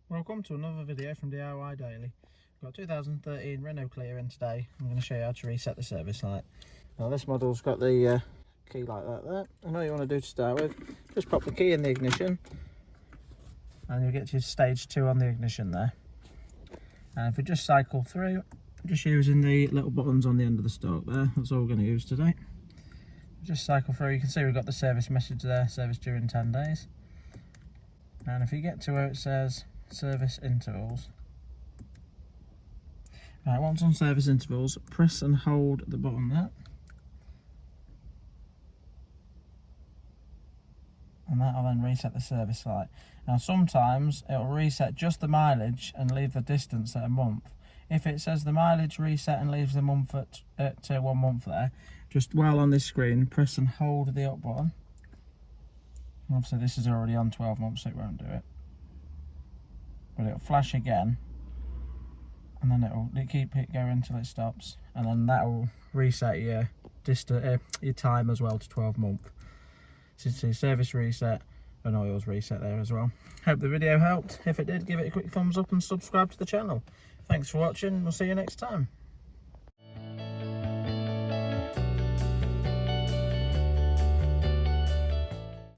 Welcome to another video from DIY Daily. We've got 2013 Renault Clio in today. I'm going to show you how to reset the service light. Now this model's got the key like that there. And all you want to do to start with, just pop the key in the ignition and you'll get to stage 2 on the ignition there. And if we just cycle through, just using the little buttons on the end of the stalk there, that's all we're going to use today. Just cycle through, you can see we've got the service message there, service during 10 days. And if you get to where it says service intervals, right, once on service intervals, press and hold the button there, and that'll then reset the service light. Now sometimes it'll reset just the mileage and leave the distance at a month. If it says the mileage reset and leaves the month at 1 month there, just while on this screen, press and hold the up button. Obviously this is already on 12 months, so it won't do it. But it'll flash again, and then it'll keep it going until it stops, and then that'll reset your time as well to 12 months. So you see service reset and oils reset there as well. Hope the video helped. If it did, give it a quick thumbs up and subscribe to the channel. Thanks for watching. We'll see you next time.